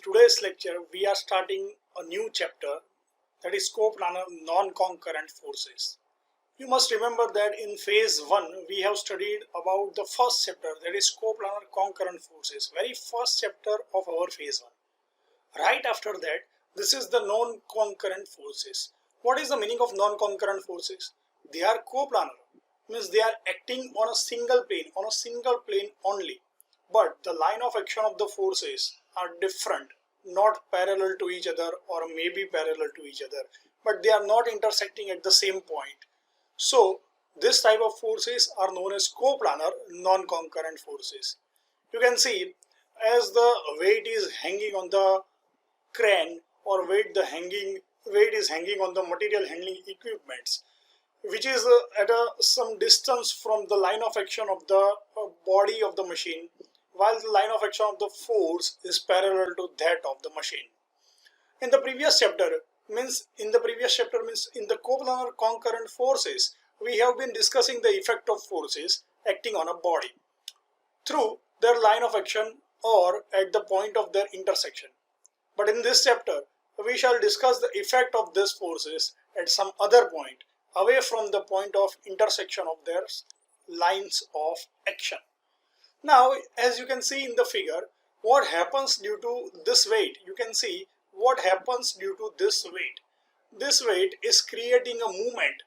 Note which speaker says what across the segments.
Speaker 1: today's lecture, we are starting a new chapter, that is coplanar non-concurrent forces. You must remember that in phase 1 we have studied about the first chapter, that is coplanar concurrent forces, very first chapter of our phase 1. Right after that, this is the non-concurrent forces. What is the meaning of non-concurrent forces? They are coplanar, means they are acting on a single plane only. But the line of action of the forces are different, not parallel to each other or maybe parallel to each other, but they are not intersecting at the same point. So this type of forces are known as coplanar non-concurrent forces. You can see as the weight is hanging on the crane or weight is hanging on the material handling equipments, which is at some distance from the line of action of the body of the machine, while the line of action of the force is parallel to that of the machine. In the previous chapter means in the coplanar concurrent forces, we have been discussing the effect of forces acting on a body through their line of action or at the point of their intersection. But in this chapter, we shall discuss the effect of these forces at some other point away from the point of intersection of their lines of action. Now, as you can see in the figure, what happens due to this weight? You can see what happens due to this weight. This weight is creating a movement,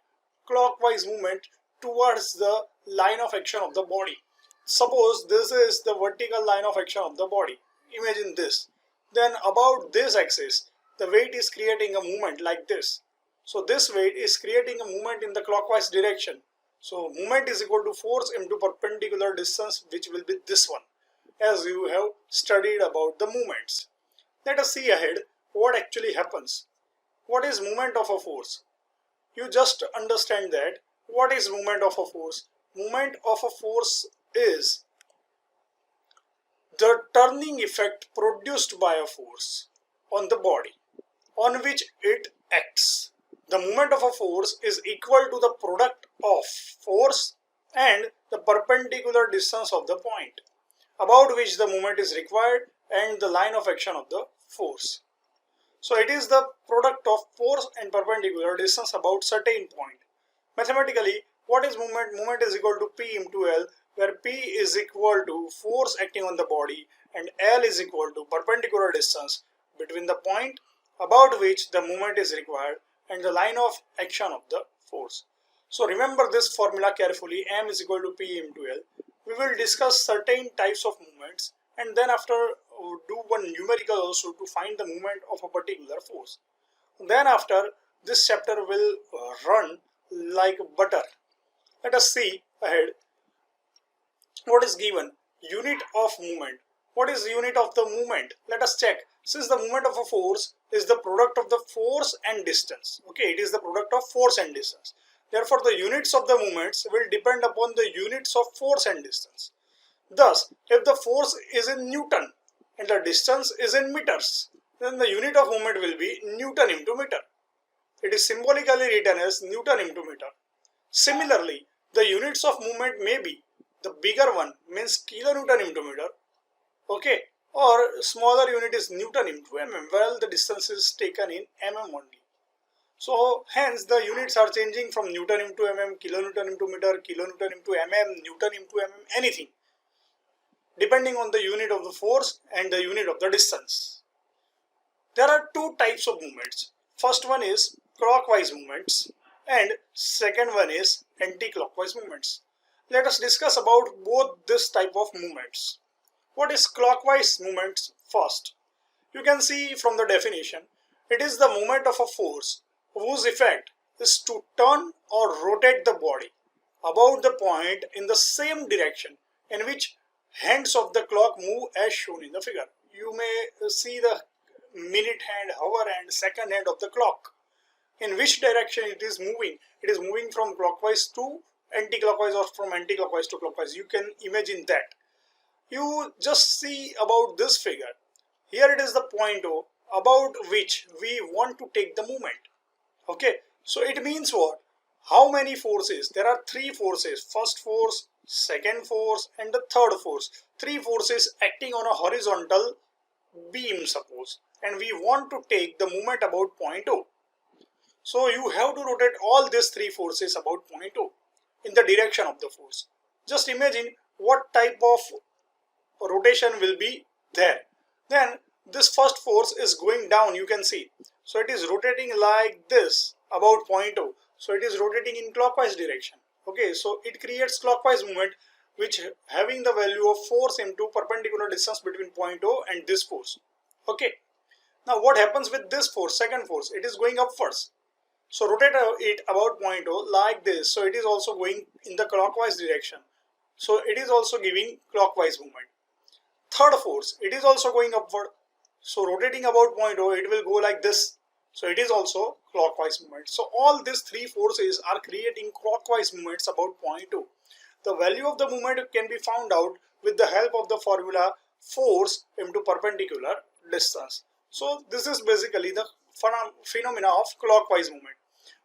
Speaker 1: clockwise movement towards the line of action of the body. Suppose this is the vertical line of action of the body. Imagine this. Then about this axis, the weight is creating a movement like this. So this weight is creating a movement in the clockwise direction. So movement is equal to force into perpendicular distance, which will be this one, as you have studied about the movements. Let us see ahead what actually happens. What is movement of a force? You just understand that. What is movement of a force? Movement of a force is the turning effect produced by a force on the body on which it acts. The moment of a force is equal to the product of force and the perpendicular distance of the point about which the moment is required and the line of action of the force. So it is the product of force and perpendicular distance about certain point. Mathematically, what is movement? Movement is equal to P into L, where P is equal to force acting on the body and L is equal to perpendicular distance between the point about which the movement is required and the line of action of the force. So remember this formula carefully. M is equal to P into L. We will discuss certain types of movements and then after do one numerical also to find the movement of a particular force. Then after, this chapter will run like butter. Let us see ahead what is given. Unit of movement. What is the unit of the movement? Let us check. Since the movement of a force is the product of the force and distance. Okay, it is the product of force and distance. Therefore, the units of the movements will depend upon the units of force and distance. Thus, if the force is in Newton and the distance is in meters, then the unit of movement will be Newton into meter. It is symbolically written as Newton into meter. Similarly, the units of movement may be, the bigger one means kilonewton into meter, okay, or smaller unit is Newton into mm, while the distance is taken in mm only. So hence the units are changing from Newton into mm, kilonewton into meter, kilonewton into mm, Newton into mm, anything, depending on the unit of the force and the unit of the distance. There are two types of movements. First one is clockwise movements and second one is anti-clockwise movements. Let us discuss about both this type of movements. What is clockwise movements first? You can see from the definition, it is the movement of a force whose effect is to turn or rotate the body about the point in the same direction in which hands of the clock move as shown in the figure. You may see the minute hand, hour and second hand of the clock. In which direction it is moving? It is moving from clockwise to anti-clockwise or from anti-clockwise to clockwise. You can imagine that. You just see about this figure. Here it is the point O about which we want to take the movement. Okay, so it means what? How many forces? There are three forces. First force, second force and the third force. Three forces acting on a horizontal beam suppose, and we want to take the moment about point O. So you have to rotate all these three forces about point O in the direction of the force. Just imagine what type of rotation will be there. Then this first force is going down, you can see. So it is rotating like this about point O. So it is rotating in clockwise direction. Okay, so it creates clockwise movement which having the value of force into perpendicular distance between point O and this force. Okay, now what happens with this force, second force? It is going upwards. So rotate it about point O like this. So it is also going in the clockwise direction. So it is also giving clockwise movement. Third force, it is also going upward. So rotating about point O, it will go like this. So it is also clockwise movement. So all these three forces are creating clockwise movements about point O. The value of the movement can be found out with the help of the formula force into perpendicular distance. So this is basically the phenomena of clockwise movement.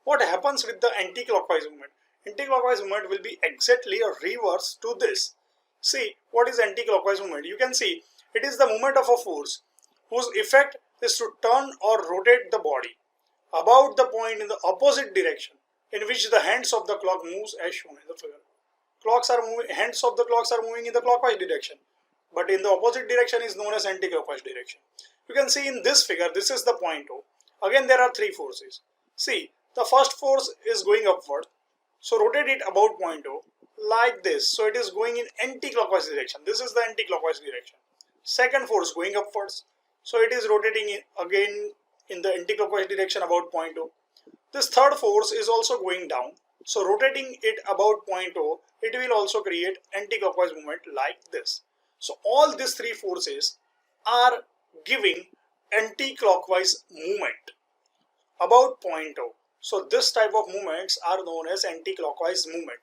Speaker 1: What happens with the anti-clockwise movement? Anti-clockwise movement will be exactly a reverse to this. See, what is anti-clockwise movement? You can see it is the movement of a force whose effect is to turn or rotate the body about the point in the opposite direction in which the hands of the clock moves as shown in the figure. Hands of the clocks are moving in the clockwise direction, but in the opposite direction is known as anti-clockwise direction. You can see in this figure, this is the point O. Again, there are three forces. See, the first force is going upward. So rotate it about point O like this. So it is going in anti-clockwise direction. This is the anti-clockwise direction. Second force going upwards. So it is rotating again in the anti-clockwise direction about point O. This third force is also going down. So rotating it about point O, it will also create anti-clockwise movement like this. So all these three forces are giving anti-clockwise movement about point O. So this type of movements are known as anti-clockwise movement.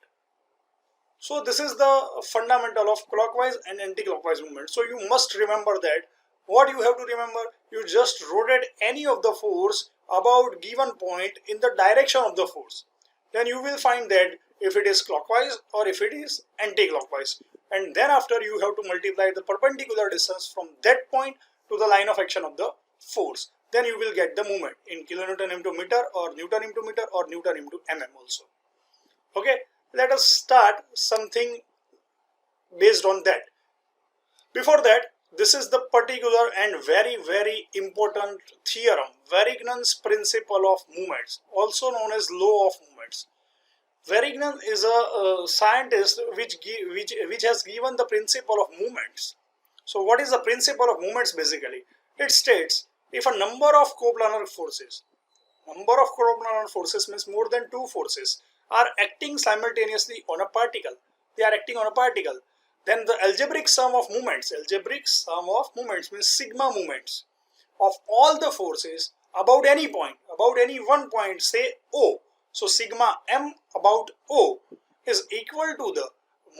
Speaker 1: So this is the fundamental of clockwise and anti-clockwise movement. So you must remember that. What you have to remember, you just rotate any of the force about given point in the direction of the force. Then you will find that if it is clockwise or if it is anti-clockwise. And then after you have to multiply the perpendicular distance from that point to the line of action of the force. Then you will get the movement in kilonewton into meter or newton into meter or newton into mm also. Okay, let us start something based on that. Before that, this is the particular and very important theorem, Variance Principle of movements, also known as law of movements. Varigne is a scientist which has given the principle of movements. So what is the principle of movements basically? It states if a number of coplanar forces means more than two forces are acting simultaneously on a particle. They are acting on a particle. Then the algebraic sum of moments means sigma moments of all the forces about any point, about any one point, say O. So sigma m about O is equal to the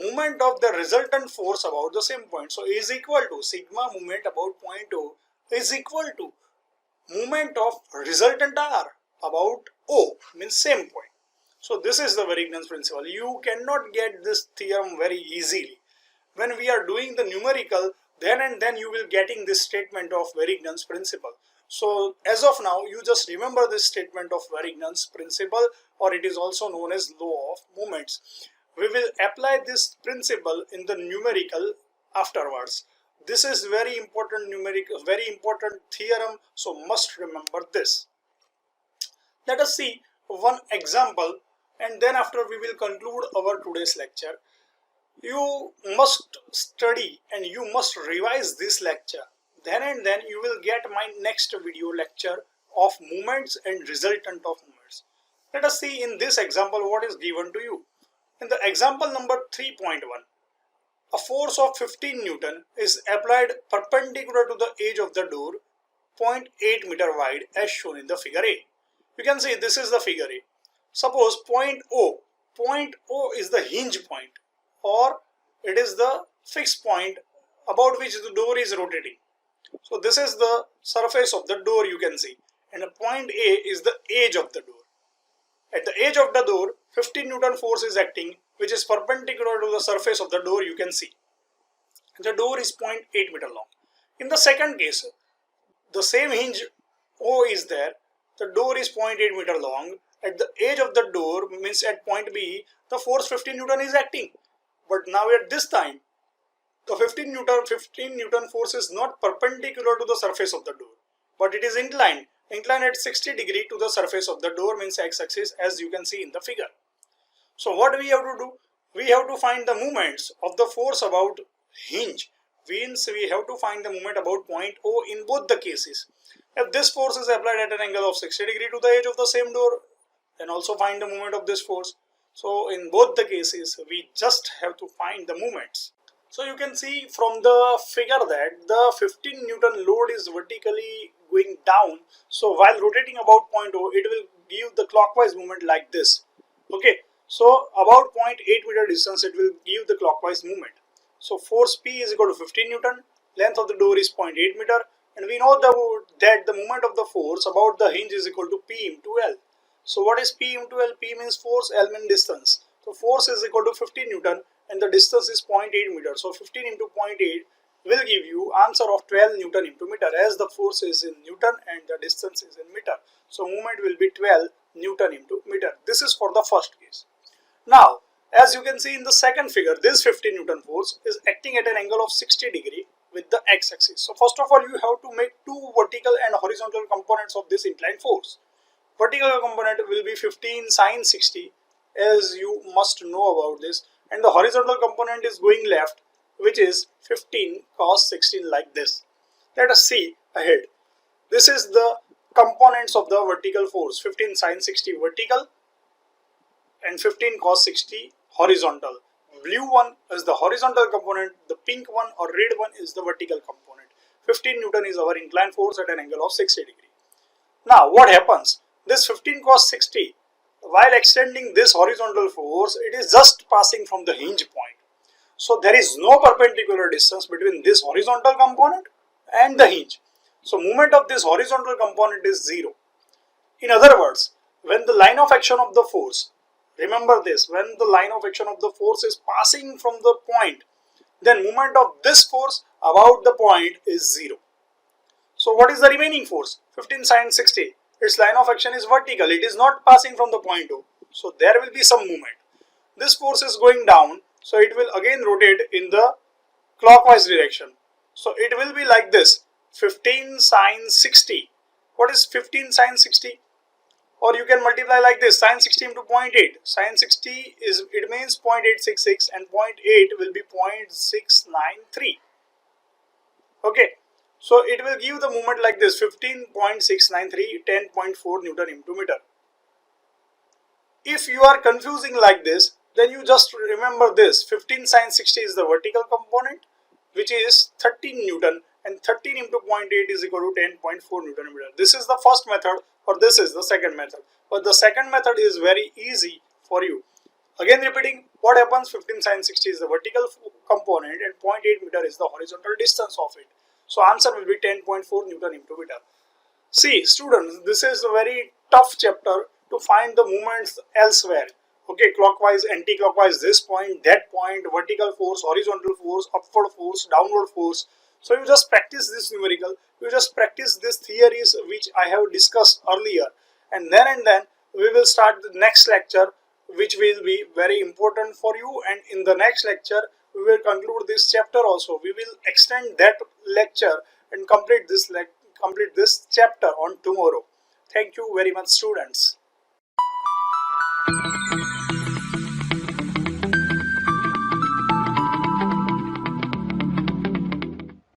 Speaker 1: moment of the resultant force about the same point. So is equal to sigma moment about point O is equal to moment of resultant R about O means same point. So this is the Variance principle. You cannot get this theorem very easily. When we are doing the numerical, then and then you will getting this statement of Variance principle. So as of now, you just remember this statement of Variance principle, or it is also known as law of movements. We will apply this principle in the numerical afterwards. This is very important theorem, so must remember this. Let us see one example, and then after we will conclude our today's lecture. You must study and you must revise this lecture. Then and then you will get my next video lecture of movements and resultant of movements. Let us see in this example what is given to you. In the example number 3.1, a force of 15 Newton is applied perpendicular to the edge of the door 0.8 meter wide as shown in the figure A. You can see this is the figure A. Suppose point O is the hinge point, or it is the fixed point about which the door is rotating. So this is the surface of the door, you can see, and point A is the edge of the door. At the edge of the door, 15 Newton force is acting, which is perpendicular to the surface of the door, you can see. The door is 0.8 meter long. In the second case, the same hinge O is there. The door is 0.8 meter long. At the edge of the door, means at point B, the force 15 Newton is acting. But now at this time, the 15 Newton force is not perpendicular to the surface of the door, but it is inclined at 60 degree to the surface of the door, means x-axis, as you can see in the figure. So what we have to do? We have to find the moments of the force about hinge. Means we have to find the moment about point O in both the cases. If this force is applied at an angle of 60 degree to the edge of the same door, then also find the moment of this force. So in both the cases, we just have to find the moments. So you can see from the figure that the 15 Newton load is vertically going down. So while rotating about point O, it will give the clockwise movement like this. Okay, so about 0.8 meter distance, it will give the clockwise movement. So force P is equal to 15 Newton, length of the door is 0.8 meter, and we know that the moment of the force about the hinge is equal to P into L. So what is P into L? P means force, L means distance. So force is equal to 15 Newton and the distance is 0.8 meter. So 15 into 0.8 will give you answer of 12 Newton into meter, as the force is in Newton and the distance is in meter. So movement will be 12 Newton into meter. This is for the first case. Now, as you can see in the second figure, this 15 Newton force is acting at an angle of 60 degree with the x-axis. So first of all, you have to make two vertical and horizontal components of this inclined force. Vertical component will be 15 sine 60, as you must know about this, and the horizontal component is going left, which is 15 cos 16, like this. Let us see ahead. This is the components of the vertical force: 15 sine 60 vertical and 15 cos 60 horizontal. Blue one is the horizontal component, the pink one or red one is the vertical component. 15 Newton is our inclined force at an angle of 60 degree. Now what happens? This 15 cos 60, while extending this horizontal force, it is just passing from the hinge point. So there is no perpendicular distance between this horizontal component and the hinge. So movement of this horizontal component is 0. In other words, when the line of action of the force, remember this, when the line of action of the force is passing from the point, then movement of this force about the point is 0. So what is the remaining force? 15 sine 60. Its line of action is vertical. It is not passing from the point O. So there will be some movement. This force is going down. So it will again rotate in the clockwise direction. So it will be like this. 15 sine 60. What is 15 sine 60? Or you can multiply like this. Sine 60 into 0.8. Sine 60 is, it means 0.866, and 0.8 will be 0.693. Okay. So it will give the movement like this: 15.693, 10.4 Newton into meter. If you are confusing like this, then you just remember this: 15 sine 60 is the vertical component, which is 13 Newton, and 13 into 0.8 is equal to 10.4 Newton meter. This is the first method, or this is the second method. But the second method is very easy for you. Again repeating, what happens? 15 sine 60 is the vertical component and 0.8 meter is the horizontal distance of it. So answer will be 10.4 Newton into meter. See students, this is a very tough chapter to find the movements elsewhere. Okay, clockwise, anti-clockwise, this point, that point, vertical force, horizontal force, upward force, downward force. So you just practice this numerical, you just practice these theories which I have discussed earlier, and then we will start the next lecture, which will be very important for you, and in the next lecture we will conclude this chapter also. We will extend that lecture and complete this chapter on tomorrow. Thank you very much students.